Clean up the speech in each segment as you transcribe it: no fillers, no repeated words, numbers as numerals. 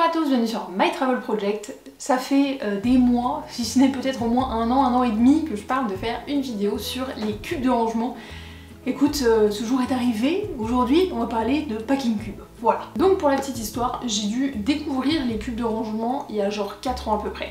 à tous, bienvenue sur My Travel Project. Ça fait des mois, si ce n'est peut-être au moins un an et demi que je parle de faire une vidéo sur les cubes de rangement. Écoute, ce jour est arrivé, aujourd'hui on va parler de packing cube. Voilà. Donc pour la petite histoire, j'ai dû découvrir les cubes de rangement il y a genre 4 ans à peu près.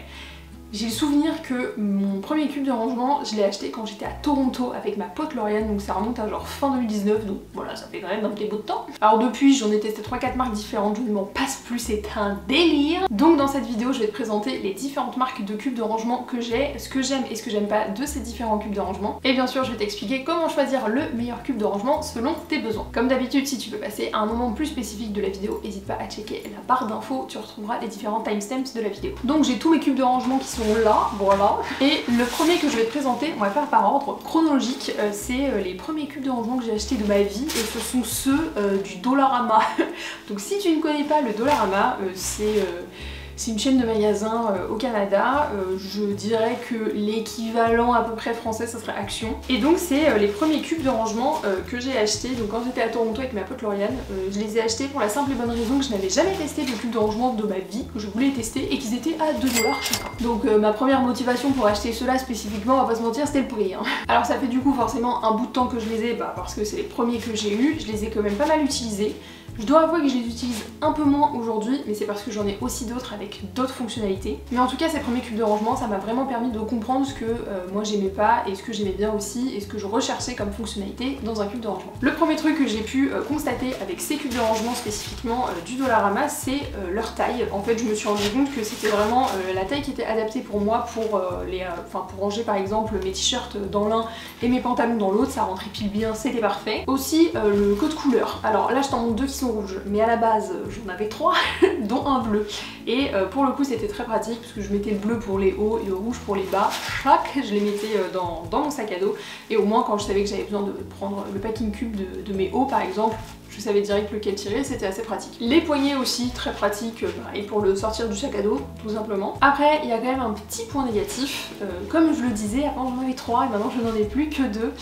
J'ai le souvenir que mon premier cube de rangement, je l'ai acheté quand j'étais à Toronto avec ma pote Lauriane, donc ça remonte à genre fin 2019, donc voilà, ça fait quand même un petit bout de temps. Alors depuis, j'en ai testé 3-4 marques différentes, je ne m'en passe plus, c'est un délire. Donc dans cette vidéo, je vais te présenter les différentes marques de cubes de rangement que j'ai, ce que j'aime et ce que j'aime pas de ces différents cubes de rangement. Et bien sûr, je vais t'expliquer comment choisir le meilleur cube de rangement selon tes besoins. Comme d'habitude, si tu veux passer à un moment plus spécifique de la vidéo, n'hésite pas à checker la barre d'infos, tu retrouveras les différents timestamps de la vidéo. Donc j'ai tous mes cubes de rangement qui sont là, voilà. Et le premier que je vais te présenter, on va faire par ordre chronologique, c'est les premiers cubes de rangement que j'ai achetés de ma vie, et ce sont ceux du Dollarama. Donc si tu ne connais pas le Dollarama, c'est une chaîne de magasins au Canada. Je dirais que l'équivalent à peu près français, ça serait Action. Et donc c'est les premiers cubes de rangement que j'ai achetés. Donc quand j'étais à Toronto avec ma pote Lauriane, je les ai achetés pour la simple et bonne raison que je n'avais jamais testé de cubes de rangement de ma vie, que je voulais tester, et qu'ils étaient à 2$ chacun. Donc ma première motivation pour acheter ceux-là spécifiquement, on va pas se mentir, c'était le prix. Hein. Alors ça fait du coup forcément un bout de temps que je les ai, parce que c'est les premiers que j'ai eus, je les ai quand même pas mal utilisés. Je dois avouer que je les utilise un peu moins aujourd'hui, mais c'est parce que j'en ai aussi d'autres avec d'autres fonctionnalités. Mais en tout cas, ces premiers cubes de rangement, ça m'a vraiment permis de comprendre ce que moi j'aimais pas et ce que j'aimais bien aussi et ce que je recherchais comme fonctionnalité dans un cube de rangement. Le premier truc que j'ai pu constater avec ces cubes de rangement spécifiquement du Dollarama, c'est leur taille. En fait, je me suis rendu compte que c'était vraiment la taille qui était adaptée pour moi pour pour ranger par exemple mes t-shirts dans l'un et mes pantalons dans l'autre, ça rentrait pile bien, c'était parfait. Aussi le code couleur. Alors là, je t'en montre deux qui sont rouges, mais à la base j'en avais 3 dont un bleu, et pour le coup c'était très pratique parce que je mettais le bleu pour les hauts et le rouge pour les bas, je les mettais dans mon sac à dos, et au moins quand je savais que j'avais besoin de prendre le packing cube de mes hauts par exemple, je savais direct lequel tirer, c'était assez pratique. Les poignets aussi, très pratiques, pareil pour le sortir du sac à dos, tout simplement. Après, il y a quand même un petit point négatif. Comme je le disais, avant j'en avais 3 et maintenant je n'en ai plus que 2.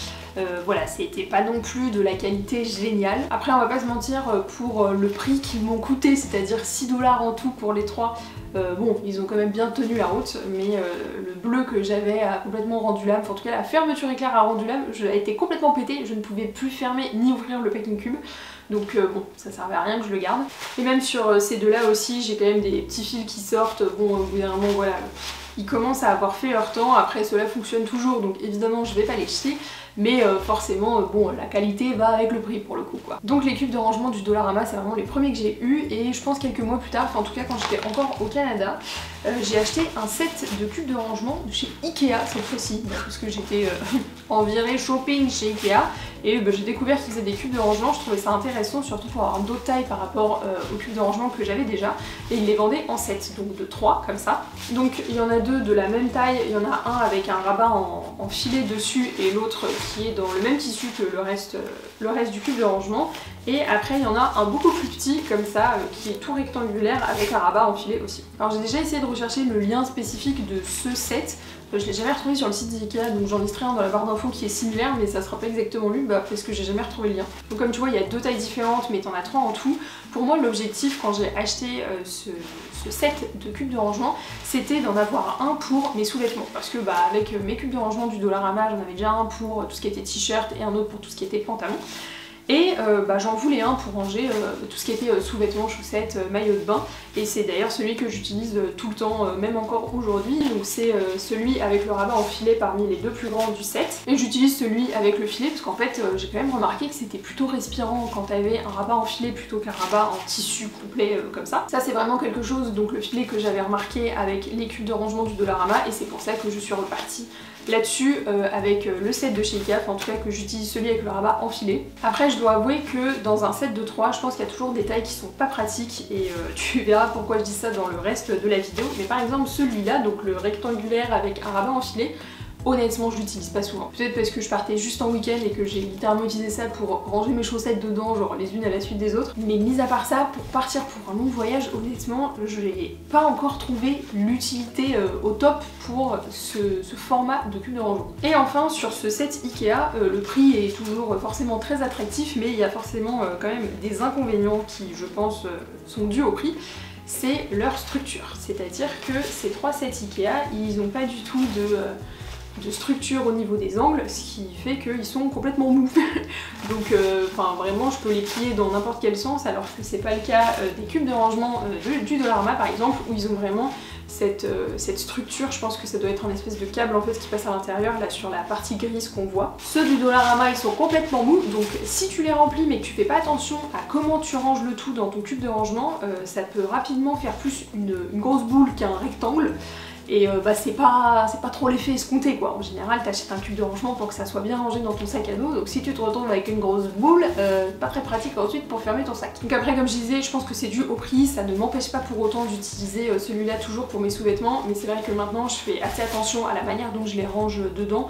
Voilà, c'était pas non plus de la qualité géniale. Après, on va pas se mentir, pour le prix qu'ils m'ont coûté, c'est-à-dire 6$ en tout pour les 3, bon, ils ont quand même bien tenu la route, mais le bleu que j'avais a complètement rendu l'âme. Enfin, en tout cas, la fermeture éclair a rendu l'âme. Je a été complètement pétée, je ne pouvais plus fermer ni ouvrir le packing cube. Donc bon, ça servait à rien que je le garde. Et même sur ces deux-là aussi, j'ai quand même des petits fils qui sortent. Bon, au bout d'un moment, voilà, ils commencent à avoir fait leur temps. Après, ceux-là fonctionnent toujours, donc évidemment, je vais pas les jeter. Mais forcément, bon, la qualité va avec le prix pour le coup, quoi. Donc les cubes de rangement du Dollarama, c'est vraiment les premiers que j'ai eu, et je pense quelques mois plus tard, enfin en tout cas quand j'étais encore au Canada, j'ai acheté un set de cubes de rangement de chez Ikea cette fois-ci, parce que j'étais en virée shopping chez Ikea, et j'ai découvert qu'ils faisaient des cubes de rangement. Je trouvais ça intéressant, surtout pour avoir d'autres tailles par rapport aux cubes de rangement que j'avais déjà, et ils les vendaient en sets, donc de 3 comme ça. Donc il y en a 2 de la même taille, il y en a un avec un rabat en filet dessus et l'autre qui est dans le même tissu que le reste du cube de rangement. Et après il y en a un beaucoup plus petit comme ça qui est tout rectangulaire avec un rabat en filet aussi. Alors j'ai déjà essayé de rechercher le lien spécifique de ce set. Je l'ai jamais retrouvé sur le site d'Ikea, donc j'en listerai un dans la barre d'infos qui est similaire, mais ça sera pas exactement lui, parce que j'ai jamais retrouvé le lien. Donc comme tu vois, il y a 2 tailles différentes, mais t'en as 3 en tout. Pour moi, l'objectif quand j'ai acheté ce set de cubes de rangement, c'était d'en avoir un pour mes sous-vêtements, parce que avec mes cubes de rangement du Dollarama, j'en avais déjà un pour tout ce qui était t-shirt et un autre pour tout ce qui était pantalon. Et j'en voulais un pour ranger tout ce qui était sous-vêtements, chaussettes, maillots de bain, et c'est d'ailleurs celui que j'utilise tout le temps, même encore aujourd'hui. Donc c'est celui avec le rabat en filet parmi les 2 plus grands du set, et j'utilise celui avec le filet parce qu'en fait j'ai quand même remarqué que c'était plutôt respirant quand t'avais un rabat en filet plutôt qu'un rabat en tissu complet comme ça. Ça c'est vraiment quelque chose, donc le filet, que j'avais remarqué avec les cubes de rangement du Dollarama, et c'est pour ça que je suis repartie là-dessus avec le set de chez Ikea, en tout cas que j'utilise celui avec le rabat en filet. Après je dois avouer que dans un set de 3, je pense qu'il y a toujours des tailles qui sont pas pratiques, et tu verras pourquoi je dis ça dans le reste de la vidéo. Mais par exemple celui-là, donc le rectangulaire avec un rabat en filet, honnêtement je l'utilise pas souvent. Peut-être parce que je partais juste en week-end et que j'ai littéralement utilisé ça pour ranger mes chaussettes dedans, genre les unes à la suite des autres. Mais mis à part ça, pour partir pour un long voyage, honnêtement je n'ai pas encore trouvé l'utilité au top pour ce format de cube de rangement. Et enfin sur ce set Ikea, le prix est toujours forcément très attractif, mais il y a forcément quand même des inconvénients qui je pense sont dus au prix. c'est leur structure. C'est-à-dire que ces 3 sets Ikea, ils n'ont pas du tout de structure au niveau des angles, ce qui fait qu'ils sont complètement mous. Donc vraiment je peux les plier dans n'importe quel sens, alors que c'est pas le cas des cubes de rangement du Dollarama par exemple, où ils ont vraiment cette structure. Je pense que ça doit être un espèce de câble en fait qui passe à l'intérieur, là sur la partie grise qu'on voit. Ceux du Dollarama ils sont complètement mous, donc si tu les remplis mais que tu fais pas attention à comment tu ranges le tout dans ton cube de rangement, ça peut rapidement faire plus une grosse boule qu'un rectangle. Et c'est pas trop l'effet escompté quoi. En général t'achètes un cube de rangement pour que ça soit bien rangé dans ton sac à dos, donc si tu te retrouves avec une grosse boule, pas très pratique ensuite pour fermer ton sac. Donc après comme je disais, je pense que c'est dû au prix, ça ne m'empêche pas pour autant d'utiliser celui-là toujours pour mes sous-vêtements, mais c'est vrai que maintenant je fais assez attention à la manière dont je les range dedans,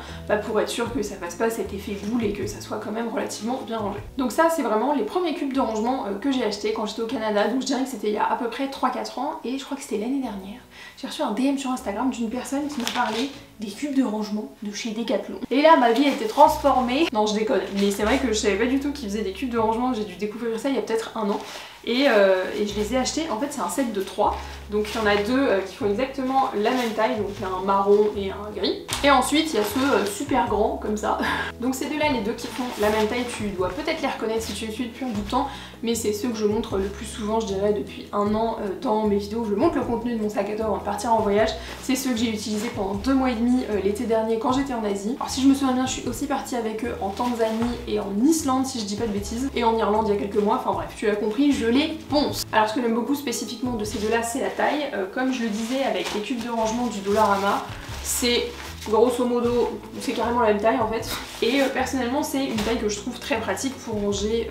pour être sûr que ça fasse pas cet effet boule et que ça soit quand même relativement bien rangé. Donc ça c'est vraiment les premiers cubes de rangement que j'ai achetés quand j'étais au Canada, donc je dirais que c'était il y a à peu près 3-4 ans, et je crois que c'était l'année dernière. J'ai reçu un DM sur Instagram d'une personne qui m'a parlé des cubes de rangement de chez Decathlon. Et là ma vie a été transformée. Non je déconne, mais c'est vrai que je savais pas du tout qu'ils faisaient des cubes de rangement, j'ai dû découvrir ça il y a peut-être 1 an. Et je les ai achetés, en fait c'est un set de 3, donc il y en a 2 qui font exactement la même taille, donc il y a un marron et un gris. Et ensuite il y a ceux super grands comme ça. Donc ces deux-là, les 2 qui font la même taille, tu dois peut-être les reconnaître si tu les suis depuis un bout de temps, mais c'est ceux que je montre le plus souvent, je dirais depuis 1 an dans mes vidéos où je montre le contenu de mon sac à dos avant de partir en voyage. C'est ceux que j'ai utilisés pendant 2 mois et demi l'été dernier quand j'étais en Asie. Alors si je me souviens bien, je suis aussi partie avec eux en Tanzanie et en Islande si je dis pas de bêtises, et en Irlande il y a quelques mois, enfin bref, tu l'as compris, je les ponce. Alors ce que j'aime beaucoup spécifiquement de ces deux-là, c'est la taille. Comme je le disais avec les cubes de rangement du Dollarama, c'est grosso modo, c'est carrément la même taille en fait. Et personnellement, c'est une taille que je trouve très pratique pour ranger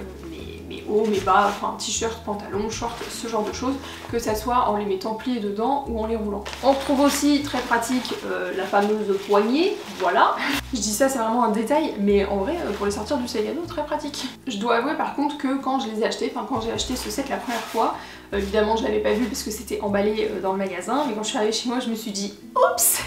mes hauts, mes bas, enfin t-shirt, pantalon, short, ce genre de choses, que ça soit en les mettant pliés dedans ou en les roulant. On retrouve aussi très pratique la fameuse poignée, voilà. Je dis ça, c'est vraiment un détail, mais en vrai, pour les sortir du sac à dos, très pratique. Je dois avouer par contre que quand je les ai achetés, enfin quand j'ai acheté ce set la première fois, évidemment je l'avais pas vu parce que c'était emballé dans le magasin, mais quand je suis arrivée chez moi je me suis dit oups,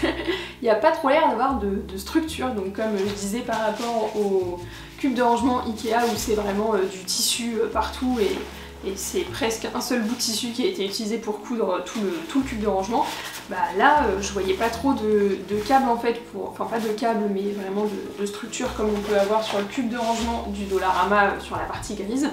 il n'y a pas trop l'air d'avoir de structure. Donc comme je disais par rapport au cube de rangement Ikea où c'est vraiment du tissu partout et c'est presque un seul bout de tissu qui a été utilisé pour coudre tout le cube de rangement, là je voyais pas trop de câbles en fait, enfin pas de câbles mais vraiment de structure comme on peut avoir sur le cube de rangement du Dollarama sur la partie grise.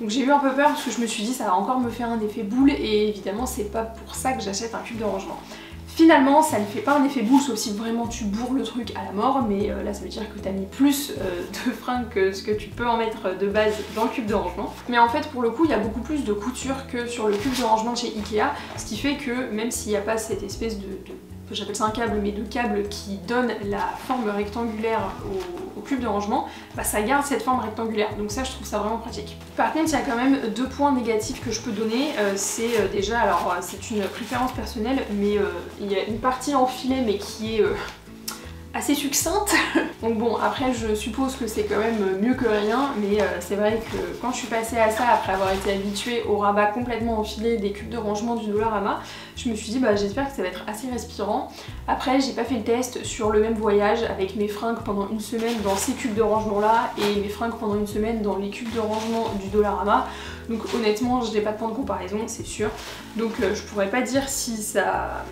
Donc j'ai eu un peu peur parce que je me suis dit ça va encore me faire un effet boule, et évidemment c'est pas pour ça que j'achète un cube de rangement. Finalement ça ne fait pas un effet boule sauf si vraiment tu bourres le truc à la mort, mais là ça veut dire que tu as mis plus de fringues que ce que tu peux en mettre de base dans le cube de rangement. Mais en fait pour le coup il y a beaucoup plus de couture que sur le cube de rangement chez Ikea, ce qui fait que même s'il n'y a pas cette espèce j'appelle ça un câble, mais de câble qui donne la forme rectangulaire au cube de rangement, ça garde cette forme rectangulaire, donc ça je trouve ça vraiment pratique. Par contre il y a quand même 2 points négatifs que je peux donner, c'est déjà, alors c'est une préférence personnelle, mais il y a une partie en filet mais qui est assez succincte. Donc bon, après je suppose que c'est quand même mieux que rien, mais c'est vrai que quand je suis passée à ça après avoir été habituée au rabat complètement enfilé des cubes de rangement du Dollarama, je me suis dit j'espère que ça va être assez respirant. Après j'ai pas fait le test sur le même voyage avec mes fringues pendant une semaine dans ces cubes de rangement là et mes fringues pendant une semaine dans les cubes de rangement du Dollarama, donc honnêtement je n'ai pas de point de comparaison, c'est sûr, donc je pourrais pas dire si ça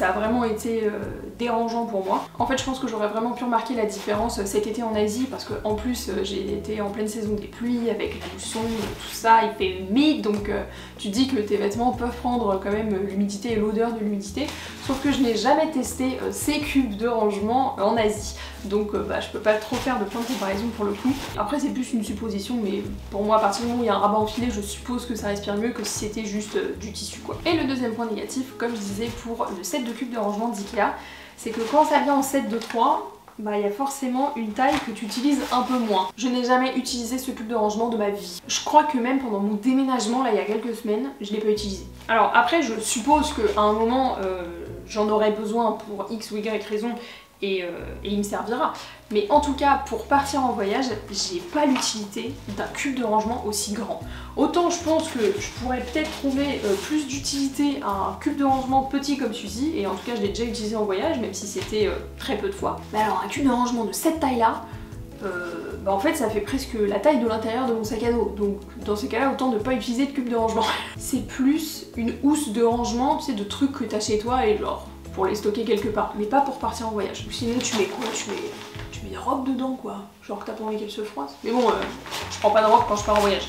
a vraiment été dérangeant pour moi. En fait je pense que j'aurais vraiment pu remarquer la différence cet été en Asie, parce que en plus j'ai été en pleine saison des pluies avec la mousson, tout ça, il fait humide, donc tu te dis que tes vêtements peuvent prendre quand même l'humidité et l'odeur de l'humidité, sauf que je n'ai jamais testé ces cubes de rangement en Asie, donc je peux pas trop faire de point de comparaison pour le coup. Après c'est plus une supposition, mais pour moi à partir du moment où il y a un rabat enfilé, je suppose que ça respire mieux que si c'était juste du tissu quoi. Et le deuxième point négatif, comme je disais pour le set de cubes de rangement d'Ikea, c'est que quand ça vient en set de 3, il y a forcément une taille que tu utilises un peu moins. Je n'ai jamais utilisé ce cube de rangement de ma vie. Je crois que même pendant mon déménagement là il y a quelques semaines, je l'ai pas utilisé. Alors après je suppose qu'à un moment j'en aurai besoin pour X ou Y raison et il me servira. Mais en tout cas pour partir en voyage, j'ai pas l'utilité d'un cube de rangement aussi grand. Autant je pense que je pourrais peut-être trouver plus d'utilité à un cube de rangement petit comme celui-ci, et en tout cas je l'ai déjà utilisé en voyage même si c'était très peu de fois. Mais alors un cube de rangement de cette taille là, bah en fait ça fait presque la taille de l'intérieur de mon sac à dos. Donc dans ces cas-là, autant ne pas utiliser de cube de rangement. C'est plus une housse de rangement, tu sais, de trucs que t'as chez toi et genre pour les stocker quelque part, mais pas pour partir en voyage. Sinon tu mets quoi? Tu mets des robes dedans quoi, genre que t'as pas envie qu'elles se froissent. Mais bon, je prends pas de robe quand je pars en voyage.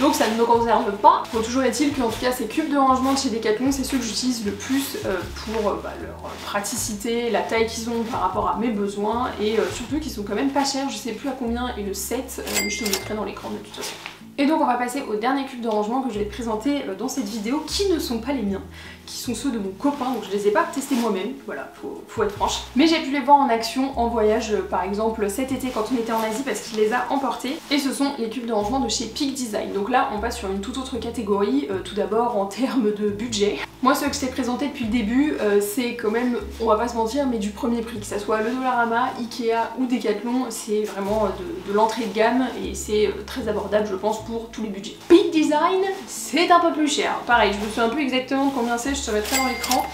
Donc ça ne me concerne pas. Bon, toujours est-il qu'en tout cas ces cubes de rangement de chez Decathlon, c'est ceux que j'utilise le plus pour leur praticité, la taille qu'ils ont par rapport à mes besoins et surtout qu'ils sont quand même pas chers. Je sais plus à combien est le set, mais je te le mettrai dans l'écran de toute façon. Et donc on va passer au dernier cube de rangement que je vais te présenter dans cette vidéo, qui ne sont pas les miens, qui sont ceux de mon copain, donc je les ai pas testés moi-même, voilà, faut être franche. Mais j'ai pu les voir en action en voyage, par exemple cet été quand on était en Asie parce qu'il les a emportés. Et ce sont les cubes de rangement de chez Peak Design. Donc là on passe sur une toute autre catégorie, tout d'abord en termes de budget. Moi ceux que je t'ai présenté depuis le début, c'est quand même, on va pas se mentir, mais du premier prix, que ça soit le Dollarama, Ikea ou Decathlon, c'est vraiment de l'entrée de gamme et c'est très abordable je pense pour tous les budgets. Peak Design, c'est un peu plus cher. Pareil, je me souviens un peu exactement de combien c'est, je te mettrai dans l'écran,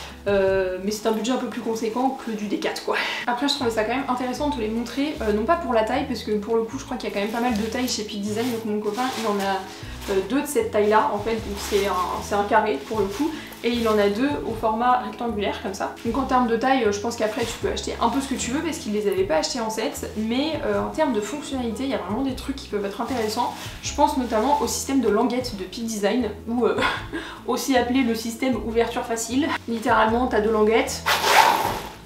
mais c'est un budget un peu plus conséquent que du Decat quoi. Après je trouvais ça quand même intéressant de te les montrer, non pas pour la taille, parce que pour le coup je crois qu'il y a quand même pas mal de tailles chez Peak Design, donc mon copain il en a deux de cette taille là en fait, donc c'est un carré pour le coup, et il en a deux au format rectangulaire comme ça. Donc en termes de taille, je pense qu'après tu peux acheter un peu ce que tu veux parce qu'il les avait pas achetés en set, mais en termes de fonctionnalité, il y a vraiment des trucs qui peuvent être intéressants. Je pense notamment au système de languette de Peak Design, ou aussi appelé le système ouverture facile. Littéralement, t'as deux languettes.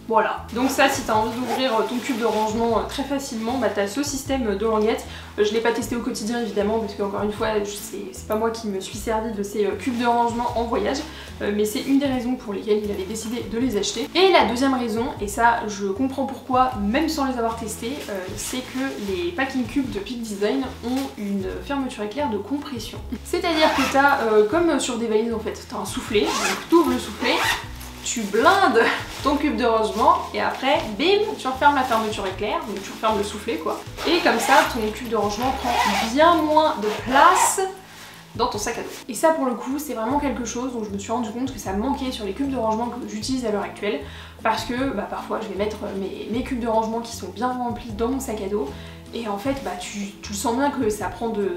Voilà, donc ça si t'as envie d'ouvrir ton cube de rangement très facilement, bah t'as ce système de languettes. Je l'ai pas testé au quotidien évidemment parce qu'encore une fois c'est pas moi qui me suis servi de ces cubes de rangement en voyage, mais c'est une des raisons pour lesquelles il avait décidé de les acheter. Et la deuxième raison, et ça je comprends pourquoi même sans les avoir testés, c'est que les packing cubes de Peak Design ont une fermeture éclair de compression. C'est-à-dire que t'as, comme sur des valises en fait, t'as un soufflet, donc t'ouvres le soufflet, tu blindes ton cube de rangement et après, bim, tu refermes la fermeture éclair, donc tu refermes le soufflet quoi. Et comme ça, ton cube de rangement prend bien moins de place dans ton sac à dos. Et ça pour le coup, c'est vraiment quelque chose dont je me suis rendu compte que ça me manquait sur les cubes de rangement que j'utilise à l'heure actuelle, parce que parfois je vais mettre mes cubes de rangement qui sont bien remplis dans mon sac à dos. Et en fait, tu le sens bien que ça prend de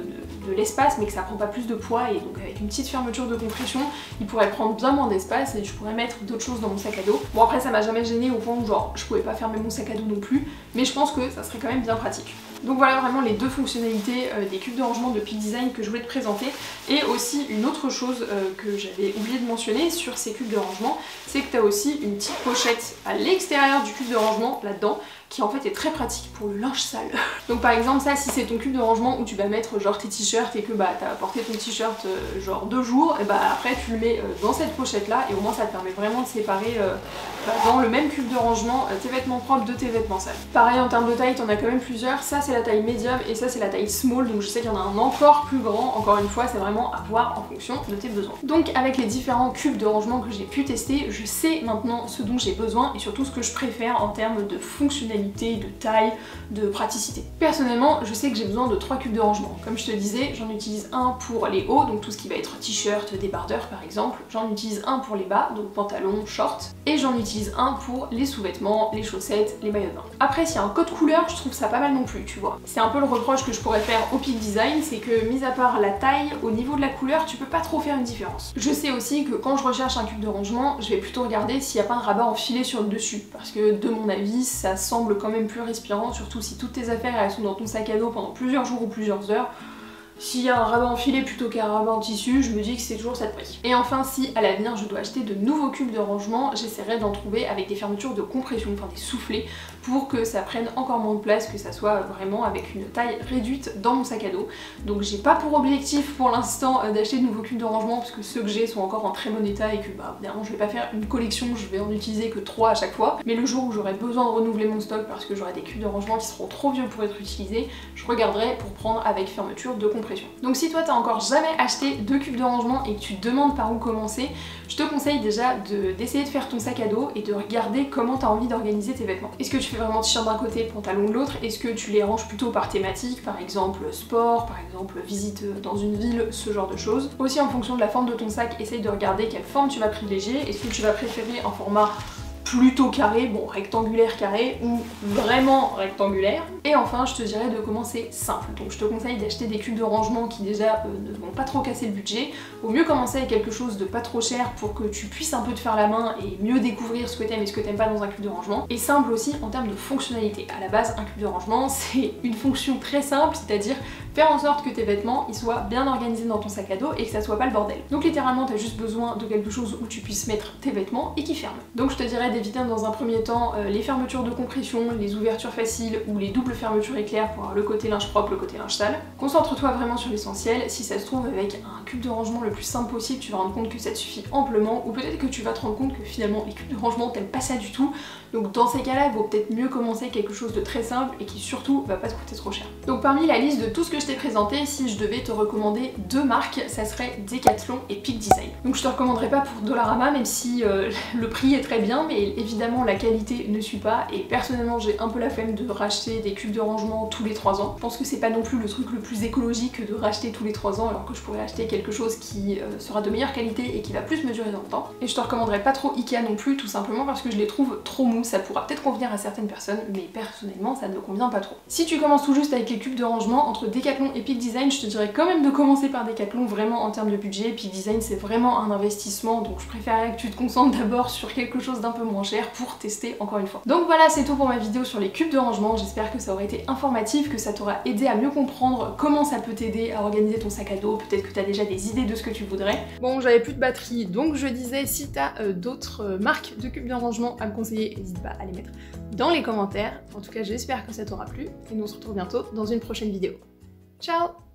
l'espace, mais que ça prend pas plus de poids. Et donc avec une petite fermeture de compression, il pourrait prendre bien moins d'espace et je pourrais mettre d'autres choses dans mon sac à dos. Bon après, ça m'a jamais gêné au point où genre je pouvais pas fermer mon sac à dos non plus, mais je pense que ça serait quand même bien pratique. Donc voilà vraiment les deux fonctionnalités des cubes de rangement de Peak Design que je voulais te présenter. Et aussi une autre chose que j'avais oublié de mentionner sur ces cubes de rangement, c'est que tu as aussi une petite pochette à l'extérieur du cube de rangement, là-dedans, qui en fait est très pratique pour le linge sale. Donc par exemple ça, si c'est ton cube de rangement où tu vas mettre genre tes t-shirts et que t'as porté ton t-shirt genre 2 jours, et après tu le mets dans cette pochette là et au moins ça te permet vraiment de séparer dans le même cube de rangement tes vêtements propres de tes vêtements sales. Pareil en termes de taille, t'en as quand même plusieurs, ça c'est la taille médium et ça c'est la taille small, donc je sais qu'il y en a un encore plus grand, encore une fois c'est vraiment à voir en fonction de tes besoins. Donc avec les différents cubes de rangement que j'ai pu tester, je sais maintenant ce dont j'ai besoin et surtout ce que je préfère en termes de fonctionnalité, de taille, de praticité. Personnellement, je sais que j'ai besoin de 3 cubes de rangement. Comme je te disais, j'en utilise un pour les hauts, donc tout ce qui va être t-shirt, débardeur par exemple. J'en utilise un pour les bas, donc pantalon, short. Et j'en utilise un pour les sous-vêtements, les chaussettes, les maillots de bain. Après, s'il y a un code couleur, je trouve ça pas mal non plus, tu vois. C'est un peu le reproche que je pourrais faire au Peak Design, c'est que mis à part la taille, au niveau de la couleur, tu peux pas trop faire une différence. Je sais aussi que quand je recherche un cube de rangement, je vais plutôt regarder s'il n'y a pas un rabat enfilé sur le dessus, parce que de mon avis, ça semble quand même plus respirant, surtout si toutes tes affaires elles sont dans ton sac à dos pendant plusieurs jours ou plusieurs heures. S'il y a un rabat enfilé plutôt qu'un rabat en tissu, je me dis que c'est toujours ça de prix. Et enfin, si à l'avenir je dois acheter de nouveaux cubes de rangement, j'essaierai d'en trouver avec des fermetures de compression, enfin des soufflets, pour que ça prenne encore moins de place, que ça soit vraiment avec une taille réduite dans mon sac à dos. Donc j'ai pas pour objectif pour l'instant d'acheter de nouveaux cubes de rangement, parce que ceux que j'ai sont encore en très bon état et que évidemment je vais pas faire une collection, je vais en utiliser que 3 à chaque fois. Mais le jour où j'aurai besoin de renouveler mon stock parce que j'aurai des cubes de rangement qui seront trop vieux pour être utilisés, je regarderai pour prendre avec fermeture de compression. Donc si toi t'as encore jamais acheté de cubes de rangement et que tu te demandes par où commencer, je te conseille déjà d'essayer de faire ton sac à dos et de regarder comment t'as envie d'organiser tes vêtements. Est-ce que tu fais vraiment t-shirt d'un côté, pantalon de l'autre? Est-ce que tu les ranges plutôt par thématique, par exemple sport, par exemple visite dans une ville, ce genre de choses. Aussi en fonction de la forme de ton sac, essaye de regarder quelle forme tu vas privilégier. Est-ce que tu vas préférer un format plutôt carré, bon rectangulaire carré ou vraiment rectangulaire, Et enfin, je te dirais de commencer simple. Donc je te conseille d'acheter des cubes de rangement qui déjà ne vont pas trop casser le budget. Vaut mieux commencer avec quelque chose de pas trop cher pour que tu puisses un peu te faire la main et mieux découvrir ce que t'aimes et ce que t'aimes pas dans un cube de rangement. Et simple aussi en termes de fonctionnalité. À la base, un cube de rangement, c'est une fonction très simple, c'est-à-dire faire en sorte que tes vêtements ils soient bien organisés dans ton sac à dos et que ça soit pas le bordel. Donc littéralement, t'as juste besoin de quelque chose où tu puisses mettre tes vêtements et qui ferme. Donc je te dirais d'éviter dans un premier temps les fermetures de compression, les ouvertures faciles ou les doubles fermetures éclairs pour avoir le côté linge propre, le côté linge sale. Concentre-toi vraiment sur l'essentiel. Si ça se trouve, avec un cube de rangement le plus simple possible, tu vas rendre compte que ça te suffit amplement, ou peut-être que tu vas te rendre compte que finalement les cubes de rangement t'aimes pas ça du tout. Donc dans ces cas-là, il vaut peut-être mieux commencer quelque chose de très simple et qui surtout va pas te coûter trop cher. Donc parmi la liste de tout ce que je t'ai présenté, si je devais te recommander deux marques, ça serait Decathlon et Peak Design. Donc je te recommanderais pas pour Dollarama, même si le prix est très bien, mais évidemment la qualité ne suit pas, et personnellement j'ai un peu la flemme de racheter des cubes de rangement tous les 3 ans. Je pense que c'est pas non plus le truc le plus écologique de racheter tous les 3 ans, alors que je pourrais acheter quelque chose qui sera de meilleure qualité et qui va plus me durer dans le temps. Et je te recommanderais pas trop Ikea non plus, tout simplement parce que je les trouve trop mous. Ça pourra peut-être convenir à certaines personnes, mais personnellement ça ne me convient pas trop. Si tu commences tout juste avec les cubes de rangement, entre Decathlon et Peak Design, je te dirais quand même de commencer par Decathlon, vraiment en termes de budget. Peak Design c'est vraiment un investissement, donc je préférerais que tu te concentres d'abord sur quelque chose d'un peu moins cher pour tester encore une fois. Donc voilà, c'est tout pour ma vidéo sur les cubes de rangement. J'espère que ça aura été informatif, que ça t'aura aidé à mieux comprendre comment ça peut t'aider à organiser ton sac à dos. Peut-être que tu as déjà des idées de ce que tu voudrais. Bon, j'avais plus de batterie, donc je disais, si tu as d'autres marques de cubes de rangement à me conseiller, n'hésite pas à les mettre dans les commentaires. En tout cas, j'espère que ça t'aura plu et nous on se retrouve bientôt dans une prochaine vidéo. Ciao!